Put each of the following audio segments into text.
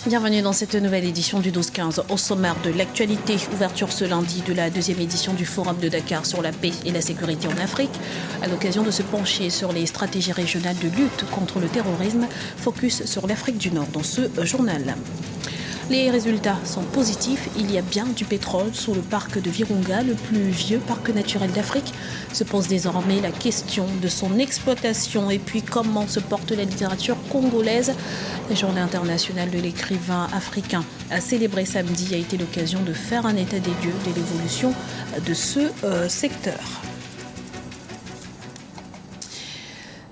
Bienvenue dans cette nouvelle édition du 12-15. Au sommaire de l'actualité, ouverture ce lundi de la deuxième édition du Forum de Dakar sur la paix et la sécurité en Afrique. À l'occasion de se pencher sur les stratégies régionales de lutte contre le terrorisme, focus sur l'Afrique du Nord dans ce journal. Les résultats sont positifs. Il y a bien du pétrole sous le parc de Virunga, le plus vieux parc naturel d'Afrique. Se pose désormais la question de son exploitation et puis comment se porte la littérature congolaise. La journée internationale de l'écrivain africain a célébré samedi a été l'occasion de faire un état des lieux de l'évolution de ce secteur.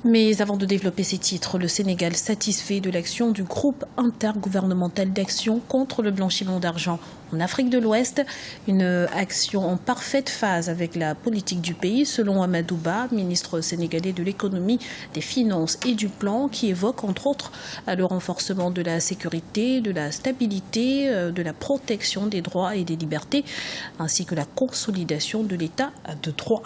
Mais avant de développer ces titres, le Sénégal satisfait de l'action du groupe intergouvernemental d'action contre le blanchiment d'argent en Afrique de l'Ouest. Une action en parfaite phase avec la politique du pays, selon Amadou Ba, ministre sénégalais de l'économie, des finances et du plan, qui évoque entre autres le renforcement de la sécurité, de la stabilité, de la protection des droits et des libertés, ainsi que la consolidation de l'état de droit.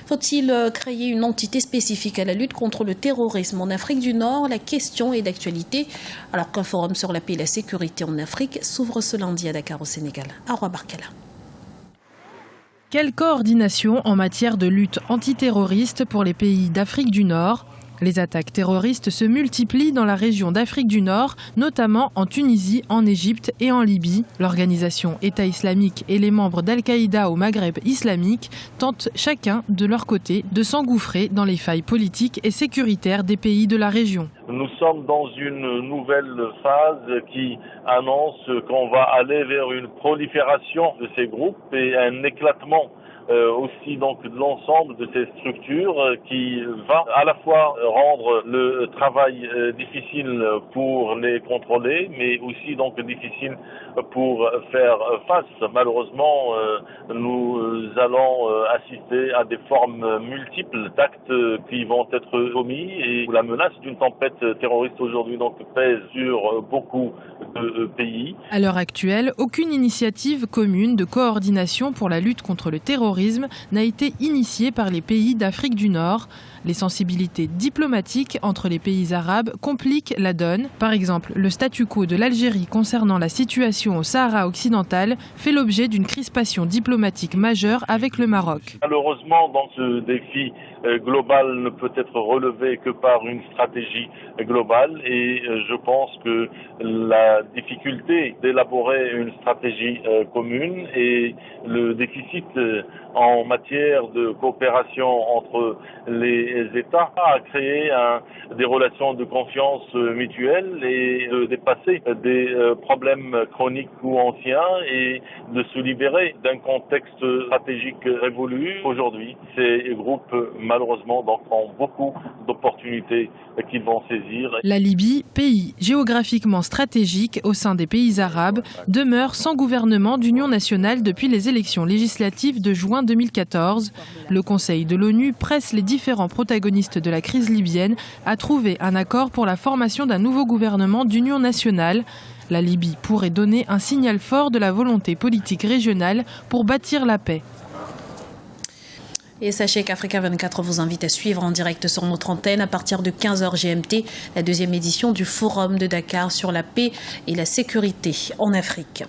Faut-il créer une entité spécifique à la lutte contre le terrorisme en Afrique du Nord? La question est d'actualité, alors qu'un forum sur la paix et la sécurité en Afrique s'ouvre ce lundi à Dakar au Sénégal. Arwa Barkala. Quelle coordination en matière de lutte antiterroriste pour les pays d'Afrique du Nord? Les attaques terroristes se multiplient dans la région d'Afrique du Nord, notamment en Tunisie, en Égypte et en Libye. L'organisation État islamique et les membres d'Al-Qaïda au Maghreb islamique tentent chacun de leur côté de s'engouffrer dans les failles politiques et sécuritaires des pays de la région. Nous sommes dans une nouvelle phase qui annonce qu'on va aller vers une prolifération de ces groupes et un éclatement aussi donc de l'ensemble de ces structures qui va à la fois rendre le travail difficile pour les contrôler, mais aussi donc difficile pour faire face. Malheureusement, nous allons assister à des formes multiples d'actes qui vont être commis et la menace d'une tempête terroriste aujourd'hui donc pèse sur beaucoup de pays. À l'heure actuelle, aucune initiative commune de coordination pour la lutte contre le terrorisme n'a été initiée par les pays d'Afrique du Nord. Les sensibilités diplomatiques entre les pays arabes compliquent la donne. Par exemple, le statu quo de l'Algérie concernant la situation au Sahara occidental fait l'objet d'une crispation diplomatique majeure avec le Maroc. Malheureusement, dans ce défi global ne peut être relevé que par une stratégie globale et je pense que la difficulté d'élaborer une stratégie commune et le déficit en matière de coopération entre les États a créé des relations de confiance mutuelle et de dépasser des problèmes chroniques ou anciens et de se libérer d'un contexte stratégique révolu. Aujourd'hui, ces groupes malheureusement donc, ont beaucoup d'opportunités qu'ils vont saisir. La Libye, pays géographiquement stratégique au sein des pays arabes, demeure sans gouvernement d'union nationale depuis les élections législatives de juin 2014. Le Conseil de l'ONU presse les différents protagonistes de la crise libyenne à trouver un accord pour la formation d'un nouveau gouvernement d'union nationale. La Libye pourrait donner un signal fort de la volonté politique régionale pour bâtir la paix. Et sachez qu'Africa 24 vous invite à suivre en direct sur notre antenne à partir de 15h GMT la deuxième édition du Forum de Dakar sur la paix et la sécurité en Afrique.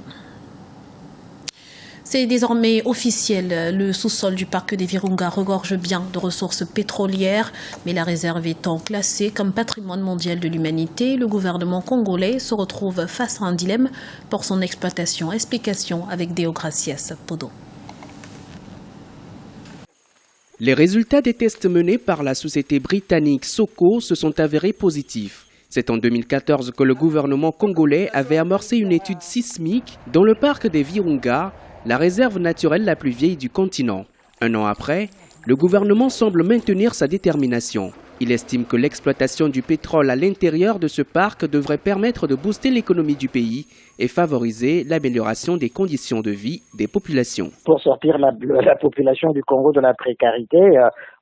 C'est désormais officiel, le sous-sol du parc des Virunga regorge bien de ressources pétrolières, mais la réserve étant classée comme patrimoine mondial de l'humanité, le gouvernement congolais se retrouve face à un dilemme pour son exploitation. Explication avec Deogracias Podo. Les résultats des tests menés par la société britannique Soko se sont avérés positifs. C'est en 2014 que le gouvernement congolais avait amorcé une étude sismique dans le parc des Virunga, la réserve naturelle la plus vieille du continent. Un an après, le gouvernement semble maintenir sa détermination. Il estime que l'exploitation du pétrole à l'intérieur de ce parc devrait permettre de booster l'économie du pays et favoriser l'amélioration des conditions de vie des populations. Pour sortir la population du Congo de la précarité,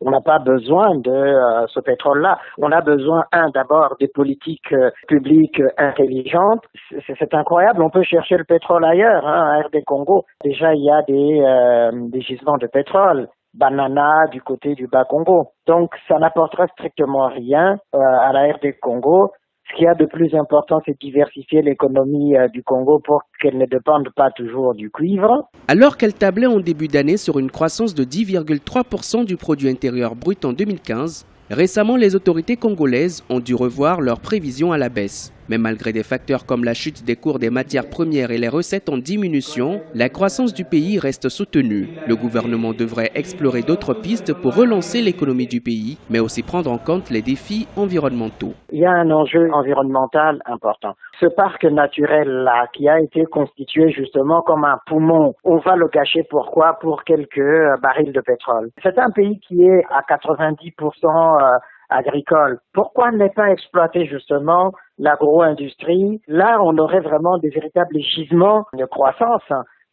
on n'a pas besoin de ce pétrole-là. On a besoin, d'abord des politiques publiques intelligentes. C'est incroyable, on peut chercher le pétrole ailleurs, à RD Congo. Déjà, il y a des gisements de pétrole. Banana du côté du Bas-Congo. Donc ça n'apportera strictement rien à la RD Congo Ce qu'il y a de plus important, c'est de diversifier l'économie du Congo pour qu'elle ne dépende pas toujours du cuivre. Alors qu'elle tablait en début d'année sur une croissance de 10,3% du produit intérieur brut en 2015, récemment les autorités congolaises ont dû revoir leurs prévisions à la baisse. Mais malgré des facteurs comme la chute des cours des matières premières et les recettes en diminution, la croissance du pays reste soutenue. Le gouvernement devrait explorer d'autres pistes pour relancer l'économie du pays, mais aussi prendre en compte les défis environnementaux. Il y a un enjeu environnemental important. Ce parc naturel-là, qui a été constitué justement comme un poumon, on va le gâcher pourquoi? Pour quelques barils de pétrole. C'est un pays qui est à 90% agricole. Pourquoi ne pas exploiter justement l'agro-industrie? Là, on aurait vraiment des véritables gisements de croissance.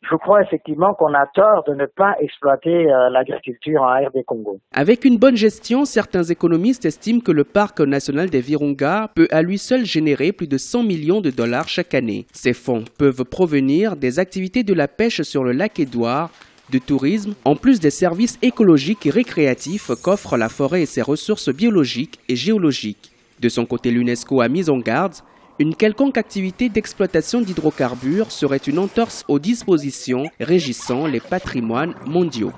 Je crois effectivement qu'on a tort de ne pas exploiter l'agriculture en RD Congo. Avec une bonne gestion, certains économistes estiment que le parc national des Virunga peut à lui seul générer plus de 100 millions de dollars chaque année. Ces fonds peuvent provenir des activités de la pêche sur le lac Édouard, du tourisme, en plus des services écologiques et récréatifs qu'offre la forêt et ses ressources biologiques et géologiques. De son côté, l'UNESCO a mis en garde: une quelconque activité d'exploitation d'hydrocarbures serait une entorse aux dispositions régissant les patrimoines mondiaux.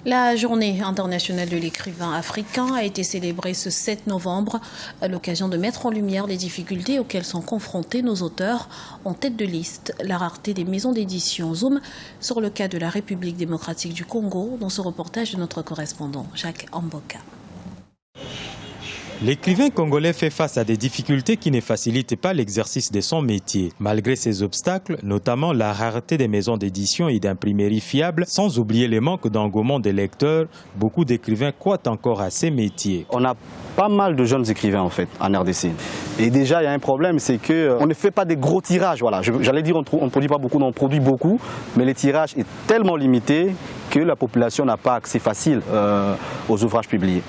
La journée internationale de l'écrivain africain a été célébrée ce 7 novembre à l'occasion de mettre en lumière les difficultés auxquelles sont confrontés nos auteurs. En tête de liste, la rareté des maisons d'édition. Zoom sur le cas de la République démocratique du Congo dans ce reportage de notre correspondant Jacques Amboka. L'écrivain congolais fait face à des difficultés qui ne facilitent pas l'exercice de son métier. Malgré ces obstacles, notamment la rareté des maisons d'édition et d'imprimerie fiables, sans oublier le manque d'engouement des lecteurs, beaucoup d'écrivains croient encore à ces métiers. On a pas mal de jeunes écrivains en fait en RDC. Et déjà il y a un problème, c'est qu'on ne fait pas des gros tirages. Voilà. J'allais dire on ne produit pas beaucoup, on produit beaucoup, mais le tirage est tellement limité que la population n'a pas accès facile aux ouvrages publiés.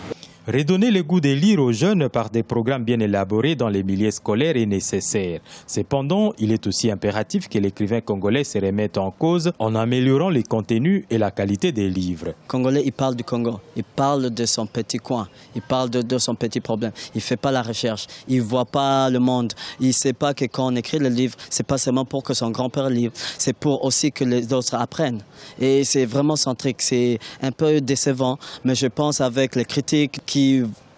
Redonner le goût de lire aux jeunes par des programmes bien élaborés dans les milieux scolaires est nécessaire. Cependant, il est aussi impératif que l'écrivain congolais se remette en cause en améliorant les contenus et la qualité des livres. Le Congolais, il parle du Congo, il parle de son petit coin, il parle de son petit problème. Il ne fait pas la recherche, il ne voit pas le monde. Il ne sait pas que quand on écrit le livre, ce n'est pas seulement pour que son grand-père lise, c'est pour aussi que les autres apprennent. Et c'est vraiment centrique, c'est un peu décevant, mais je pense avec les critiques qui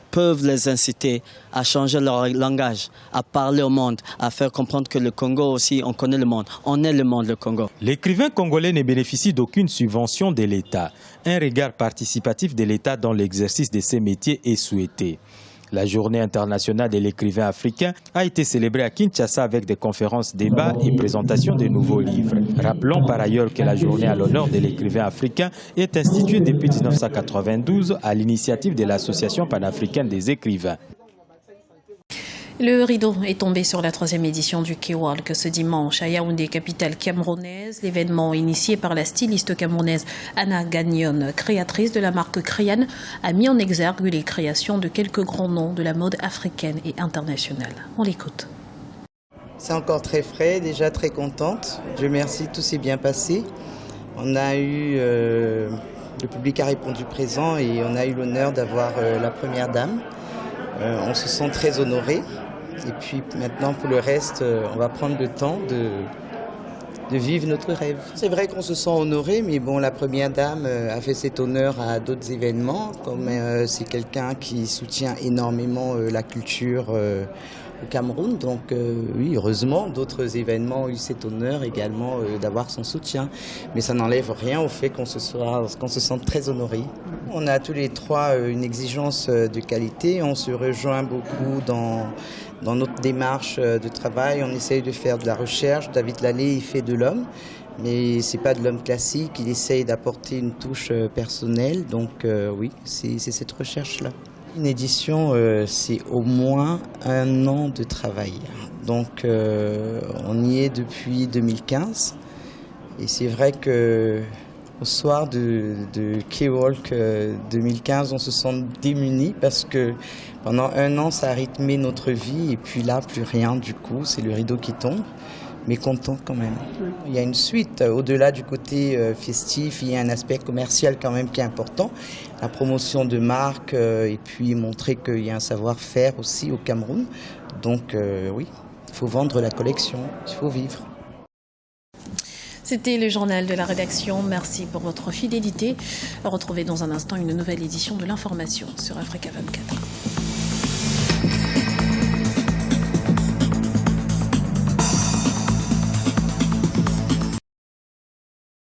peuvent les inciter à changer leur langage, à parler au monde, à faire comprendre que le Congo aussi, on connaît le monde. On est le monde, le Congo. L'écrivain congolais ne bénéficie d'aucune subvention de l'État. Un regard participatif de l'État dans l'exercice de ces métiers est souhaité. La journée internationale de l'écrivain africain a été célébrée à Kinshasa avec des conférences, débats et présentations de nouveaux livres. Rappelons par ailleurs que la journée à l'honneur de l'écrivain africain est instituée depuis 1992 à l'initiative de l'Association panafricaine des écrivains. Le rideau est tombé sur la 3e édition du K-Walk ce dimanche à Yaoundé, capitale camerounaise. L'événement, initié par la styliste camerounaise Anna Gagnon, créatrice de la marque Krian, a mis en exergue les créations de quelques grands noms de la mode africaine et internationale. On l'écoute. C'est encore très frais, déjà très contente. Dieu merci, tout s'est bien passé. On a eu, le public a répondu présent et on a eu l'honneur d'avoir la première dame. On se sent très honoré. Et puis maintenant, pour le reste, on va prendre le temps de vivre notre rêve. C'est vrai qu'on se sent honoré, mais bon, la première dame a fait cet honneur à d'autres événements, comme c'est quelqu'un qui soutient énormément la culture au Cameroun. Donc oui, heureusement, d'autres événements ont eu cet honneur également d'avoir son soutien. Mais ça n'enlève rien au fait qu'on se sente très honoré. On a tous les trois une exigence de qualité. On se rejoint beaucoup dans notre démarche de travail. On essaye de faire de la recherche. David Lallet, il fait de l'homme, mais c'est pas de l'homme classique. Il essaye d'apporter une touche personnelle. Donc oui, c'est cette recherche-là. Une édition, c'est au moins 1 an de travail. Donc on y est depuis 2015. Et c'est vrai que au soir de K-Walk 2015, on se sent démunis parce que pendant 1 an, ça a rythmé notre vie. Et puis là, plus rien du coup, c'est le rideau qui tombe. mais content quand même. Il y a une suite. Au-delà du côté festif, il y a un aspect commercial quand même qui est important. La promotion de marques et puis montrer qu'il y a un savoir-faire aussi au Cameroun. Donc oui, il faut vendre la collection, il faut vivre. C'était le journal de la rédaction. Merci pour votre fidélité. Retrouvez dans un instant une nouvelle édition de l'information sur Africa 24.